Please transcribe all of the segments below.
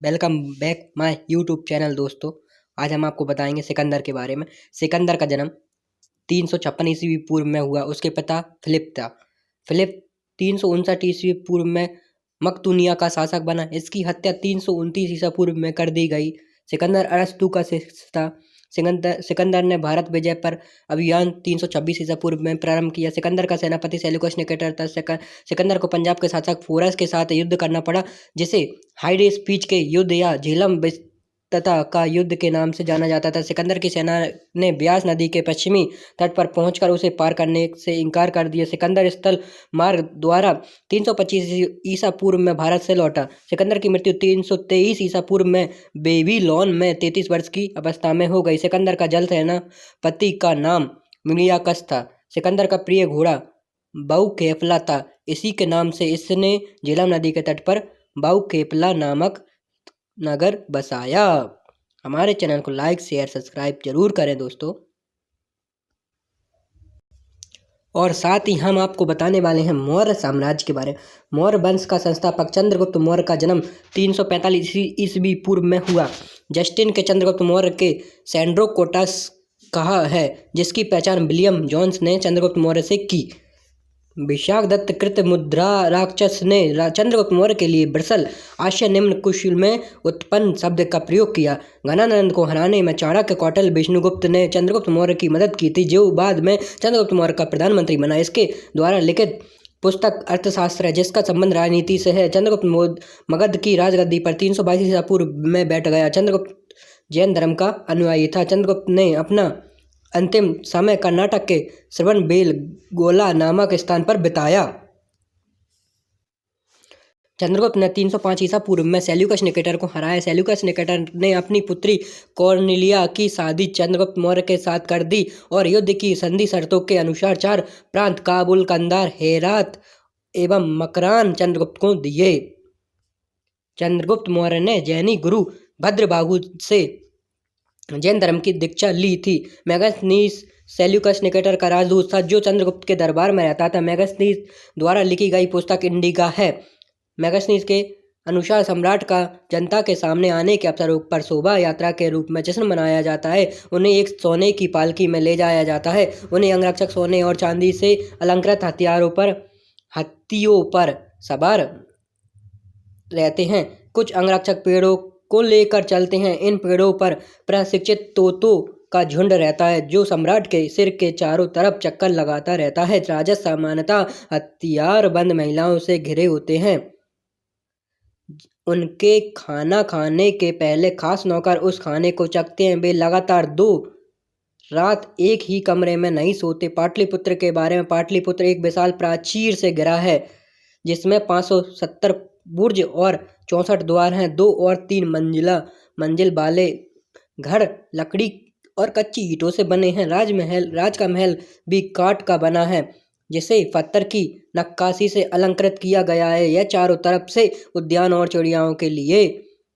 Welcome back my YouTube channel दोस्तों। आज हम आपको बताएंगे सिकंदर के बारे में। सिकंदर का जन्म 356 ईस्वी पूर्व में हुआ। उसके पिता फिलिप था। फिलिप 359 ईस्वी पूर्व में मकदूनिया का शासक बना। इसकी हत्या 329 ईसा पूर्व में कर दी गई। सिकंदर अरस्तु का शिष्य था। सिकंदर ने भारत विजय पर अभियान 326 ईसा पूर्व में प्रारंभ किया। सिकंदर का सेनापति सेल्यूकस निकेटर था। सिकंदर को पंजाब के शासक फोरस के साथ युद्ध करना पड़ा, जिसे हाइडे स्पीच के युद्ध या झेलम तथा का युद्ध के नाम से जाना जाता था। सिकंदर की सेना ने ब्यास नदी के पश्चिमी तट पर पहुंचकर उसे पार करने से इनकार कर दिया। सिकंदर स्थल मार्ग द्वारा 325 ईसा पूर्व में भारत से लौटा। सिकंदर की मृत्यु 323 ईसा पूर्व में बेबीलोन में 33 वर्ष की अवस्था में हो गई। सिकंदर का जल सेनापति का नाम मिलियाकस था। सिकंदर का प्रिय घोड़ा बाउकेफला था। इसी के नाम से इसने झेलम नदी के तट पर बाउकेफला नामक नगर बसाया। हमारे चैनल को लाइक शेयर सब्सक्राइब जरूर करें दोस्तों। और साथ ही हम आपको बताने वाले हैं मौर्य साम्राज्य के बारे में। मौर्य वंश का संस्थापक चंद्रगुप्त मौर्य का जन्म 345 ईस्वी पूर्व में हुआ। जस्टिन के चंद्रगुप्त मौर्य के सैंड्रोकोटस कहा है, जिसकी पहचान विलियम जोन्स ने चंद्रगुप्त मौर्य से की। विशाखदत्त कृत मुद्रा राक्षस ने चंद्रगुप्त मौर्य के लिए ब्रसल आशय निम्न कुशल में उत्पन्न शब्द का प्रयोग किया। घनानंद को हराने में चाणक्य कौटिल्य विष्णुगुप्त ने चंद्रगुप्त मौर्य की मदद की थी, जो बाद में चंद्रगुप्त मौर्य का प्रधानमंत्री बना। इसके द्वारा लिखित पुस्तक अर्थशास्त्र है, जिसका संबंध राजनीति से है। चंद्रगुप्त मगध की राजगद्दी पर 322 ईसा पूर्व में बैठ गया। चंद्रगुप्त जैन धर्म का अनुयायी था। चंद्रगुप्त ने अपना अंतिम समय कर्नाटक के श्रवणबेलगोला नामक स्थान पर बिताया। चंद्रगुप्त ने 305 ईसा पूर्व में सेल्यूकस निकेटर को हराया। सेल्यूकस निकेटर ने अपनी पुत्री कॉर्नेलिया की शादी चंद्रगुप्त मौर्य के साथ कर दी और युद्ध की संधि शर्तों के अनुसार 4 प्रांत काबुल, कंधार, हेरात एवं मकरान चंद्रगुप्त को दिए। चंद्रगुप्त मौर्य ने जैनी गुरु भद्रबाहु से जैन धर्म की दीक्षा ली थी। मैगस्थनीस सेल्यूकस निकेटर का राजदूत था, जो चंद्रगुप्त के दरबार में रहता था। मैगस्थनीस द्वारा लिखी गई पुस्तक इंडिका है। मैगस्थनीस के अनुसार सम्राट का जनता के सामने आने के अवसर पर शोभा यात्रा के रूप में जश्न मनाया जाता है। उन्हें एक सोने की पालकी में ले जाया जाता है। उन्हें अंगरक्षक सोने और चांदी से अलंकृत हत्तियों पर सवार रहते हैं। कुछ अंगरक्षक पेड़ों को लेकर चलते हैं। इन पेड़ों पर प्रशिक्षित तोतों का झुंड रहता है, जो सम्राट के सिर के चारों तरफ चक्कर लगाता रहता है। राजस सामान्यतः हथियारबंद महिलाओं से घिरे होते हैं। उनके खाना खाने के पहले खास नौकर उस खाने को चखते हैं। वे लगातार 2 रात एक ही कमरे में नहीं सोते। पाटलिपुत्र के बारे में। पाटलिपुत्र एक विशाल प्राचीर से घिरा है, जिसमें 570 बुर्ज और 64 द्वार हैं। 2 और 3 मंजिल वाले घर लकड़ी और कच्ची ईंटों से बने हैं। राज का महल भी काठ का बना है, जिसे पत्थर की नक्काशी से अलंकृत किया गया है। यह चारों तरफ से उद्यान और चिड़ियाओं के लिए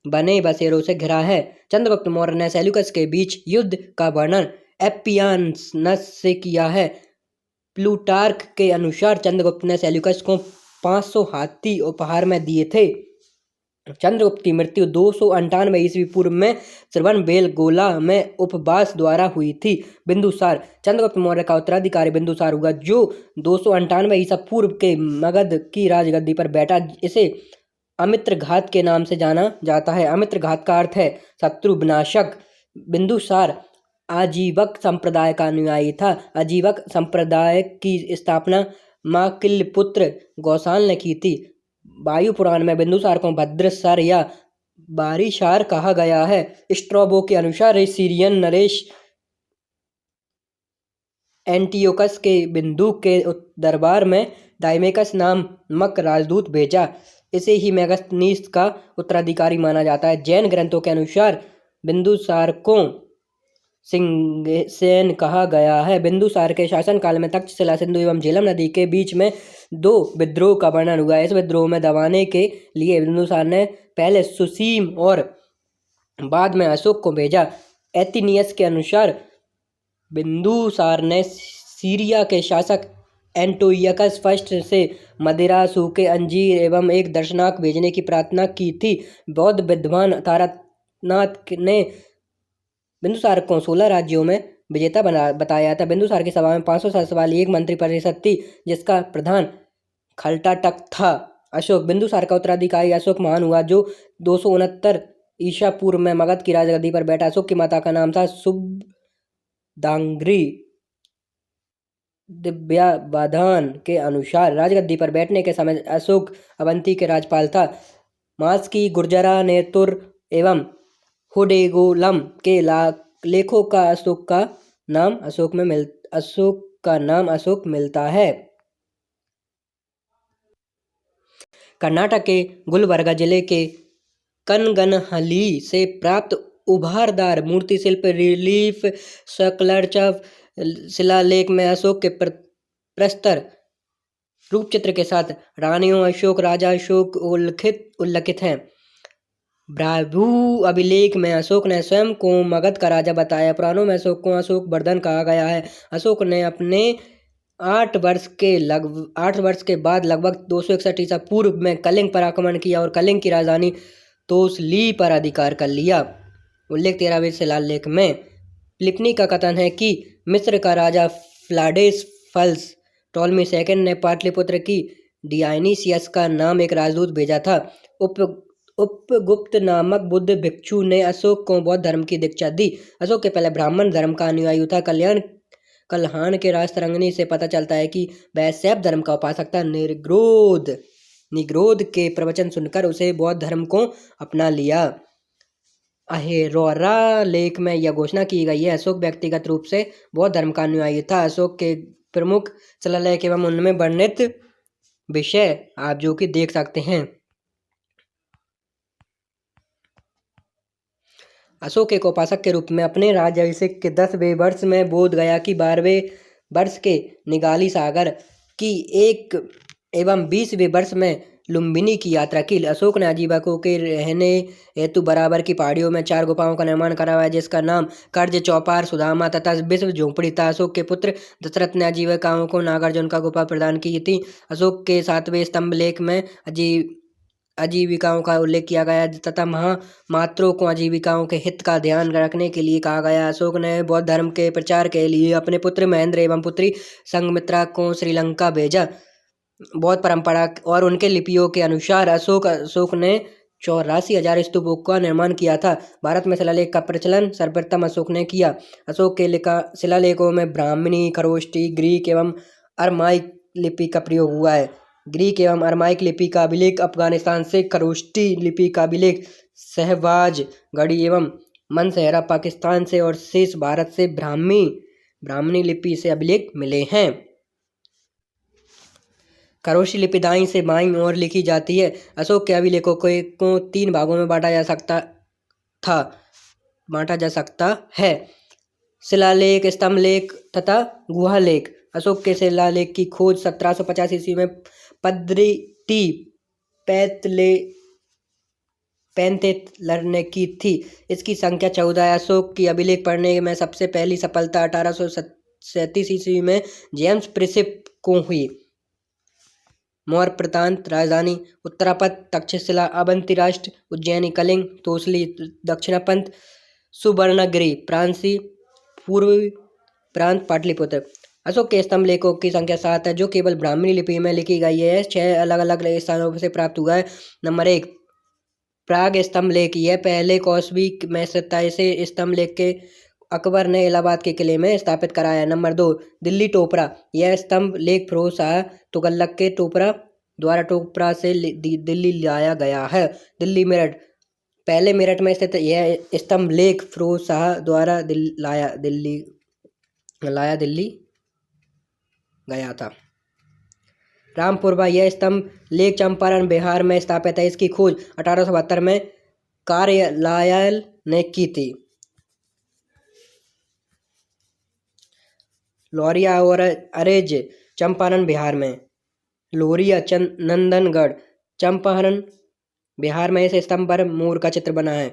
बने बसेरों से घिरा है। चंद्रगुप्त मौर्य ने सेल्यूकस के बीच युद्ध का वर्णन एपियानस से किया है। प्लूटार्क के अनुसार चंद्रगुप्त ने सेल्यूकस को 500 हाथी उपहार में दिए थे। चंद्रगुप्त की मृत्यु 298 ईस्वी पूर्व में श्रवणबेलगोला में उपवास द्वारा हुई थी। बिंदुसार चंद्रगुप्त मौर्य का उत्तराधिकारी बिंदुसार हुआ, जो 298 ईसा पूर्व के मगध की राजगद्दी पर बैठा। इसे अमित्रघात के नाम से जाना जाता है। अमित्रघात का अर्थ है शत्रु विनाशक। बिंदुसार आजीवक संप्रदाय का अनुयायी था। आजीवक संप्रदाय की स्थापना माकिलपुत्र गौसाल ने की थी। वायु पुराण में बिंदुसार को भद्रसर या बारिशार कहा गया है। स्ट्रैबो के अनुसार सीरियन नरेश एंटियोकस के बिंदु के दरबार में डायमेकस नामक राजदूत भेजा। इसे ही मेगास्थनीस का उत्तराधिकारी माना जाता है। जैन ग्रंथों के अनुसार बिंदुसार को सिंहसेन कहा गया है। बिंदुसार के शासनकाल में तक्षशिला, सिंधु एवं झेलम नदी के बीच में 2 विद्रोह का वर्णन हुआ है। इस विद्रोह में दबाने के लिए बिंदुसार ने पहले सुसीम और बाद में अशोक को भेजा। एथिनियस के अनुसार बिंदुसार ने सीरिया के शासक एंटोइयकस फर्स्ट से मदिरा, सूखे अंजीर एवं एक दर्शनाक भेजने की प्रार्थना की थी। बौद्ध विद्वान तारानाथ ने बिंदुसार को 16 राज्यों में विजेता बताया था। बिंदुसार की सभा में 507 वाली एक मंत्री परिषद थी जिसका प्रधान खलटाटक था। अशोक बिंदुसार का उत्तराधिकारी अशोक महान हुआ जो 269 ईसा पूर्व में मगध की राजगद्दी पर बैठा। अशोक की माता का नाम था शुभदांगी। दिव्यावधान के अनुसार राजगद्दी पर बैठने के समय अशोक अवंती के राज्यपाल था। मास की गुर्जरा नेतुर एवं हुडेगोलम के लेखों का अशोक का नाम अशोक मिलता है। कर्नाटक के गुलबर्गा जिले के कनगनहली से प्राप्त उभारदार मूर्ति शिल्प रिलीफ स्कल्पचर शिलालेख में अशोक के प्रस्तर रूपचित्र के साथ रानियों अशोक, राजा अशोक उल्लिखित हैं। ब्राह्मू अभिलेख में अशोक ने स्वयं को मगध का राजा बताया। पुराणों में अशोक को अशोक वर्धन कहा गया है। अशोक ने अपने 8 वर्ष के बाद लगभग 261 ईसा पूर्व में कलिंग पर आक्रमण किया और कलिंग की राजधानी तोसली पर अधिकार कर लिया। उल्लेख 13वें शिलालेख में प्लिनी का कथन है कि मिस्र का राजा फ्लाडेस फल्स टॉलमी सेकंड ने पाटलिपुत्र की डियानिसियस का नाम एक राजदूत भेजा था। उपगुप्त नामक बुद्ध भिक्षु ने अशोक को बौद्ध धर्म की दीक्षा दी। अशोक के पहले ब्राह्मण धर्म का अनुयायी था। कल्याण के राजतरंगिणी से पता चलता है कि वह शैव धर्म का उपासक था। निग्रोध के प्रवचन सुनकर उसे बौद्ध धर्म को अपना लिया। अहेरोरा लेख में यह घोषणा की गई है। अशोक व्यक्तिगत रूप से बौद्ध धर्म का अनुयायी था। अशोक के प्रमुख शिलालेख एवं उनमें वर्णित विषय आप जो कि देख सकते हैं। अशोक एक उपासक के रूप में अपने राज्याभिषेक के 10वें वर्ष में बोध गया कि 12वें वर्ष के निगाली सागर की 1 एवं 20वें वर्ष में लुम्बिनी की यात्रा की। अशोक ने आजीविकों के रहने हेतु बराबर की पहाड़ियों में 4 गुफाओं का निर्माण करवाया जिसका नाम कर्ज, चौपार, सुदामा तथा विश्व झोंपड़ी था। अशोक के पुत्र दशरथ ने आजीविकाओं को नागार्जुन का गुफा प्रदान की थी। अशोक के 7वें स्तंभ लेख में आजीविकाओं का उल्लेख किया गया तथा महामात्रों को आजीविकाओं के हित का ध्यान रखने के लिए कहा गया। अशोक ने बौद्ध धर्म के प्रचार के लिए अपने पुत्र महेंद्र एवं पुत्री संघमित्रा को श्रीलंका भेजा। बौद्ध परंपरा और उनके लिपियों के अनुसार अशोक ने 84,000 स्तूपों का निर्माण किया था। भारत में शिलालेख का प्रचलन सर्वप्रथम अशोक ने किया। अशोक के शिलालेखों में ब्राह्मणी, खरोष्टी, ग्रीक एवं अरमाइक लिपि का प्रयोग हुआ है। ग्रीक एवं अरमाइक लिपि का अभिलेख अफगानिस्तान से, खरोष्टी लिपि का अभिलेख शहबाज गढ़ी एवं मनसेहरा पाकिस्तान से और शेष भारत से ब्राह्मणी लिपि से अभिलेख मिले हैं। खरोष्टी लिपि दाईं से बाईं ओर लिखी जाती है। अशोक के अभिलेखों को 3 भागों में बांटा जा सकता है। शिलालेख, स्तंभलेख तथा गुहालेख। अशोक के शिलालेख की खोज 1750 ईस्वी में पद्रिटी पैंथेलर ने की थी। इसकी संख्या 14 है। अशोक की अभिलेख पढ़ने में सबसे पहली सफलता 1837 ईस्वी में जेम्स प्रिंसिप को हुई। मौर्य प्रांत राजधानी उत्तरापथ, तक्षशिला, अवंती राष्ट्र, उज्जैनी, कलिंग, तोसली, दक्षिणापंथ, सुवर्णगिरि, प्रांसी, पूर्वी प्रांत, पाटलिपुत्र। अशोक के स्तंभ लेखों की संख्या 7 है जो केवल ब्राह्मणी लिपि में लिखी गई है। 6 अलग अलग स्थानों से प्राप्त हुआ है। नंबर 1 प्राग स्तंभ लेख। यह पहले कौसवी में स्थित था। इसे स्तंभ लेख के अकबर ने इलाहाबाद के किले में स्थापित कराया। नंबर 2 दिल्ली टोपरा। यह स्तंभ लेख फिरोज शाह तुगलक के टोपरा द्वारा टोपरा से दिल्ली लाया गया है। दिल्ली मेरठ। पहले मेरठ में स्थित यह स्तंभ लेख फिरोज शाह द्वारा दिल्ली गया था। रामपुरवा। यह स्तंभ लेख चंपारण बिहार में स्थापित है। इसकी खोज 1872 में कार्यालय ने की थी। लौरिया और अरेज चंपारण बिहार में। लोरिया नंदनगढ़ चंपारण बिहार में। इस स्तंभ पर मोर का चित्र बना है।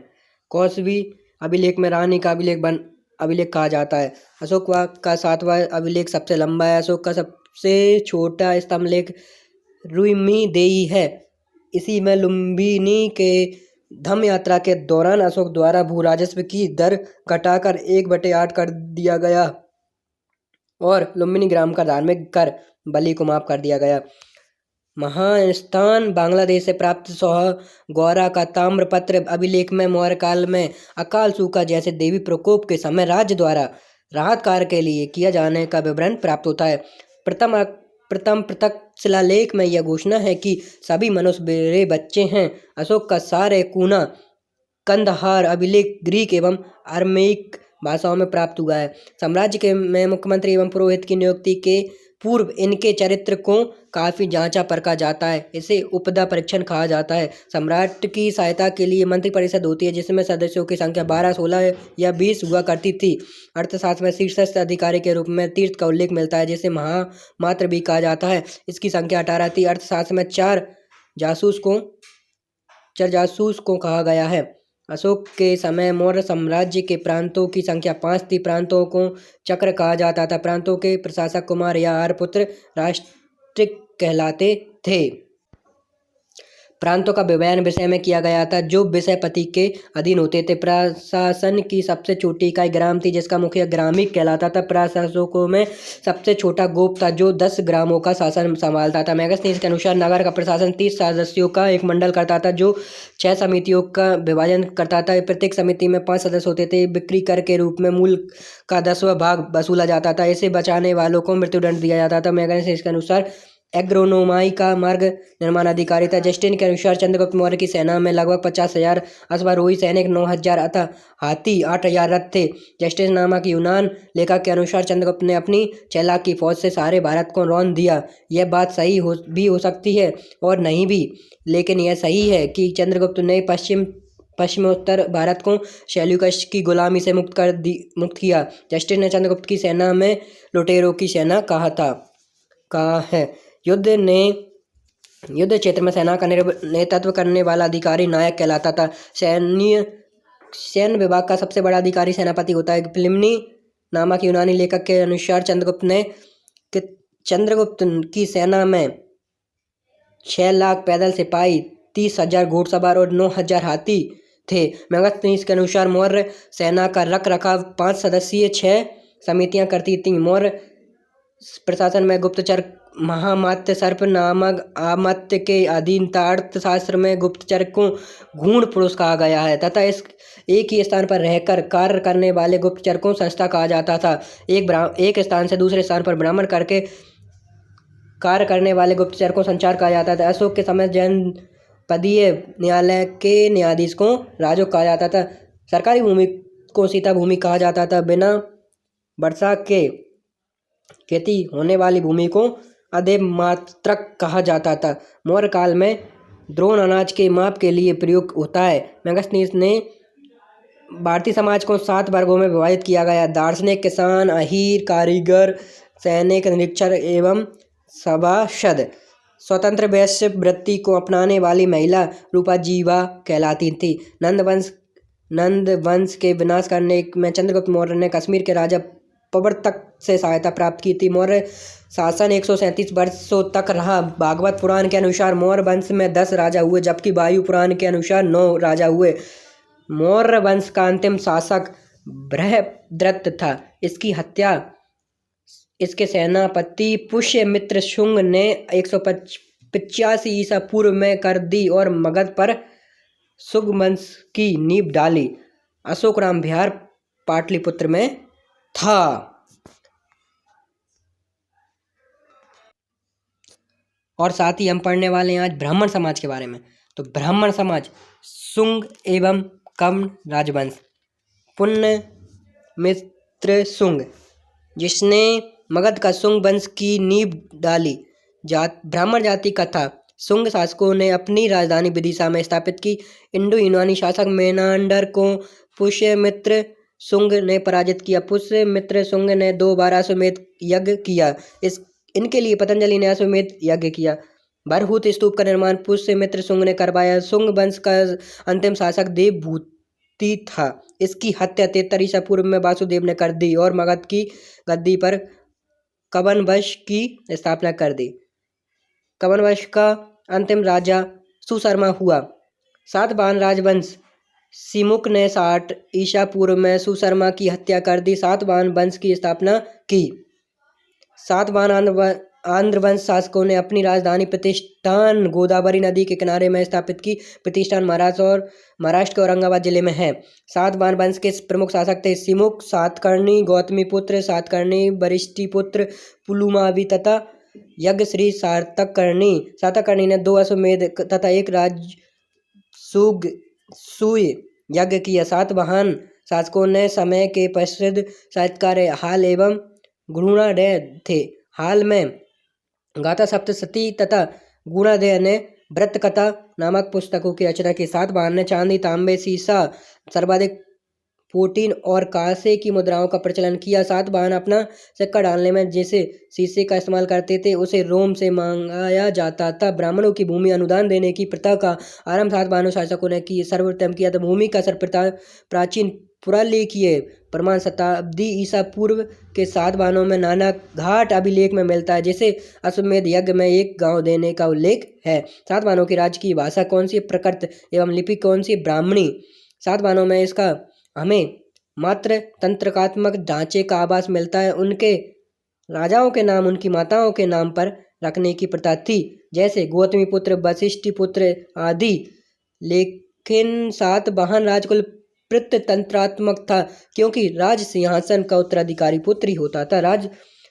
कौसवी अभिलेख में रानी का अभिलेख कहा जाता है। अशोक का 7वां अभिलेख सबसे लंबा है। अशोक का सबसे छोटा स्तंभलेख रुक्मिदेही है। इसी में लुम्बिनी के धम्म यात्रा के दौरान अशोक द्वारा भू राजस्व की दर घटाकर 1/8 कर दिया गया और लुम्बिनी ग्राम का धार्मिक कर बलि को माफ कर दिया गया। महास्थान बांग्लादेश से प्राप्त गौरा का ताम्रपत्र अभिलेख में मौर्य काल में अकाल सूखा जैसे देवी प्रकोप के समय राज्य द्वारा राहत कार्य के लिए किया जाने का विवरण प्राप्त होता है। प्रथम पृथक शिलालेख में यह घोषणा है कि सभी मनुष्य मेरे बच्चे हैं। अशोक का सारे कूना कंदहार अभिलेख ग्रीक एवं अरमेइक भाषाओं में प्राप्त हुआ है। साम्राज्य के में मुख्यमंत्री एवं पुरोहित की नियुक्ति के पूर्व इनके चरित्र को काफी जांचा परखा जाता है। इसे उपदा परीक्षण कहा जाता है। सम्राट की सहायता के लिए मंत्रिपरिषद होती है जिसमें सदस्यों की संख्या 12, 16 या 20 हुआ करती थी। अर्थशास्त्र में शीर्षस्थ अधिकारी के रूप में तीर्थ का उल्लेख मिलता है जिसे महामात्र भी कहा जाता है। इसकी संख्या 18 थी। अर्थशास्त्र में चार जासूस को कहा गया है। अशोक के समय मौर्य साम्राज्य के प्रांतों की संख्या 5 थी। प्रांतों को चक्र कहा जाता था। प्रांतों के प्रशासक कुमार या आर्यपुत्र राष्ट्रिक कहलाते थे। प्रांतों का विभाजन विषय में किया गया था जो विषयपति के अधीन होते थे। प्रशासन की सबसे छोटी इकाई ग्राम थी जिसका मुखिया ग्रामिक कहलाता था। प्रशासकों में सबसे छोटा गोप था जो 10 ग्रामों का शासन संभालता था। मेगास्थनीज के अनुसार नगर का प्रशासन 30 सदस्यों का एक मंडल करता था जो 6 समितियों का विभाजन करता था। प्रत्येक समिति में 5 सदस्य होते थे। बिक्री कर के रूप में मूल का 10वां भाग वसूला जाता था। इसे बचाने वालों को मृत्युदंड दिया जाता था। मेगास्थनीज के अनुसार एग्रोनोमाई का मार्ग निर्माण अधिकारी था। जस्टिन के अनुसार चंद्रगुप्त मौर्य की सेना में लगभग 50,000 अश्वारोही सैनिक, 9,000 अतः हाथी, 8,000 रथ थे। जस्टिन नामक यूनान लेखक के अनुसार चंद्रगुप्त ने अपनी 6 लाख की फौज से सारे भारत को रौंद दिया। यह बात सही भी हो सकती है और नहीं भी, लेकिन यह सही है कि चंद्रगुप्त ने पश्चिमोत्तर भारत को शैल्यूकस की गुलामी से मुक्त किया। जस्टिन ने चंद्रगुप्त की सेना में लुटेरों की सेना कहा है। युद्ध क्षेत्र में सेना का नेतृत्व करने वाला अधिकारी नायक कहलाता था। सैन्य विभाग का सबसे बड़ा अधिकारी सेनापति होता है। प्लिनी नामक यूनानी लेखक के अनुसार चंद्रगुप्त की सेना में 6 लाख पैदल सिपाही, 30,000 घोड़सवार और 9,000 हाथी थे। मेगास्थनीज के अनुसार मौर्य सेना का रख रखाव 5 सदस्यीय 6 समितियां करती थीं। मौर्य प्रशासन में गुप्तचर महामात्य सर्प नामक आमात्य के अधीन था। अर्थशास्त्र में गुप्तचर को गूढ़ पुरुष कहा गया है तथा एक ही स्थान पर रहकर कार्य करने वाले गुप्तचर को संस्था कहा जाता था। एक स्थान से दूसरे स्थान पर भ्रमण करके कार्य करने वाले गुप्तचर को संचार कहा जाता था। अशोक के समय जनपदीय न्यायालय के न्यायाधीश को राजोग कहा जाता था। सरकारी भूमि को सीता भूमि कहा जाता था। बिना वर्षा के खेती होने वाली भूमि को अदेव मात्रक कहा जाता था। मौर्य काल में द्रोण अनाज के माप के लिए प्रयोग होता है। मेगास्थनीज ने भारतीय समाज को 7 वर्गों में विभाजित किया गया। दार्शनिक, किसान, अहीर, कारीगर, सैनिक, निरीक्षक एवं सभासद। स्वतंत्र वैश्य वृत्ति को अपनाने वाली महिला रूपाजीवा कहलाती थी। नंद वंश के विनाश करने में चंद्रगुप्त मौर्य ने कश्मीर के राजा प्रवर्तक से सहायता प्राप्त की थी। मौर्य शासन 137 वर्षों तक रहा। भागवत पुराण के अनुसार मौर्य वंश में 10 राजा हुए जबकि वायु पुराण के अनुसार 9 राजा हुए। मौर्य वंश का अंतिम शासक बृहद्रथ था। इसकी हत्या इसके सेनापति पुष्यमित्र शुंग ने 185 ईसा पूर्व में कर दी और मगध पर शुंग वंश की नींव डाली। अशोकराम विहार पाटलिपुत्र में था। और साथ ही हम पढ़ने वाले हैं आज ब्राह्मण समाज के बारे में। तो ब्राह्मण समाज शुंग एवं कर्ण राजवंश। पुष्यमित्र शुंग जिसने मगध का शुंग वंश की नींव डाली। ब्राह्मण जाति का था। शुंग शासकों ने अपनी राजधानी विदिशा में स्थापित की। इंडो यूनानी शासक मेनांडर को पुष्यमित्र शुंग ने पराजित किया। पुष्यमित्र शुंग ने 2 बार अश्वमेध यज्ञ किया। इनके लिए पतंजलि ने अश्वमेध यज्ञ किया। भरहुत स्तूप का निर्माण पुष्यमित्र शुंग ने करवाया। शुंग वंश का अंतिम शासक देवभूति था। इसकी हत्या 73 ईसा पूर्व में वासुदेव ने कर दी और मगध की गद्दी पर कवन वंश की स्थापना कर दी। कवन वंश का अंतिम राजा सुशर्मा हुआ। सातवाहन राजवंश सिमुक ने 60 ईसा पूर्व में सुशर्मा की हत्या कर दी। सातवाहन वंश की स्थापना की। सातवाहन आंध्र वंश शासकों ने अपनी राजधानी प्रतिष्ठान गोदावरी नदी के किनारे में स्थापित की। प्रतिष्ठान महाराष्ट्र के औरंगाबाद जिले में है। सातवाहन वंश के प्रमुख शासक थे सिमुक, सातकर्णी, गौतमीपुत्र सातकर्णी, वशिष्ठिपुत्र पुलुमावी तथा यज्ञश्री सातकर्णी। सातकर्णी ने 2 अश्वमेध तथा 1 राजसूय यज्ञ किया। सातवाहन शासकों ने समय के प्रसिद्ध साहित्यकार हाल एवं गुणाढ़ थे। हाल में गाथा सप्तशती तथा गुणाढ़ ने व्रत कथा नामक पुस्तकों की रचना की। सातवाहन ने चांदी, तांबे, सीसा, सर्वाधिक पोटीन और कांसे की मुद्राओं का प्रचलन किया। सातवाहन अपना सिक्का डालने में जैसे शीशे का इस्तेमाल करते थे, उसे रोम से मंगाया जाता था। ब्राह्मणों की भूमि अनुदान देने की प्रथा का आरंभ सातवाहन शासकों ने सर्वप्रथम किया था। भूमि का प्राचीन पुरालेखीय प्रमाण शताब्दी ईसा पूर्व के सातवाहनों में नाना घाट अभिलेख में मिलता है, जिसे अश्वमेध यज्ञ में एक गांव देने का उल्लेख है। सातवाहनों की राज्य की भाषा कौन सी, प्रकृत एवं लिपि कौन सी, ब्राह्मणी। सातवाहनों में इसका हमें मात्र तंत्रकात्मक ढांचे का आभास मिलता है। उनके राजाओं के नाम उनकी माताओं के नाम पर रखने की प्रथा थी, जैसे गौतमीपुत्र, वशिष्ठिपुत्र आदि। लेकिन सातवाहन राजकुल तंत्रात्मक था, क्योंकि राज सिंहासन का उत्तराधिकारी पुत्र ही होता था।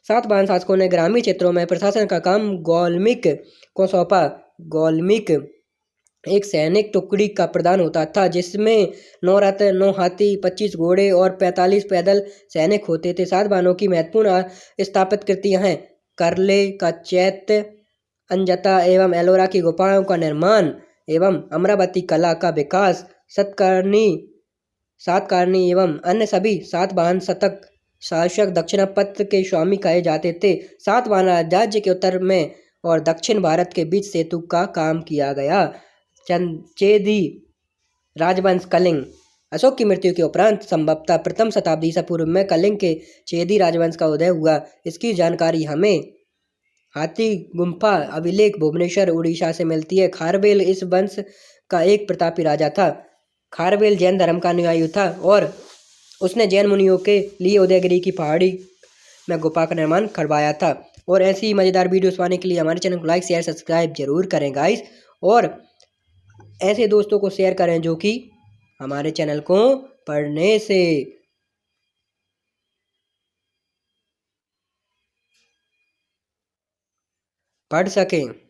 सातवाहन शासकों ने ग्रामीण क्षेत्रों में प्रशासन का काम गौल्मिक को सौंपा। गौल्मिक एक सैनिक टुकड़ी का प्रधान होता था, जिसमें 9 रथ, 9 हाथी, 25 घोड़े और 45 पैदल सैनिक होते थे। सातवाहनों की महत्वपूर्ण स्थापित कृतियां हैं करले का चैत्य, अंजता एवं एलोरा की गुफाओं का निर्माण एवं अमरावती कला का विकास। सातकर्णी एवं अन्य सभी सातवाहन शासक दक्षिणापथ के स्वामी कहे जाते थे। सातवाहन राज्य के उत्तर में और दक्षिण भारत के बीच सेतु का काम किया गया। चेदी राजवंश कलिंग। अशोक की मृत्यु के उपरांत संभवतः प्रथम शताब्दी ईसा पूर्व में कलिंग के चेदी राजवंश का उदय हुआ। इसकी जानकारी हमें हाथी गुम्फा अभिलेख भुवनेश्वर उड़ीसा से मिलती है। खारवेल इस वंश का एक प्रतापी राजा था। खारवेल जैन धर्म का अनुयायी था और उसने जैन मुनियों के लिए उदयगिरी की पहाड़ी में गुफा का निर्माण करवाया था। और ऐसी मज़ेदार वीडियोस पाने के लिए हमारे चैनल को लाइक, शेयर, सब्सक्राइब जरूर करें गाइस। और ऐसे दोस्तों को शेयर करें जो कि हमारे चैनल को पढ़ने से पढ़ सकें।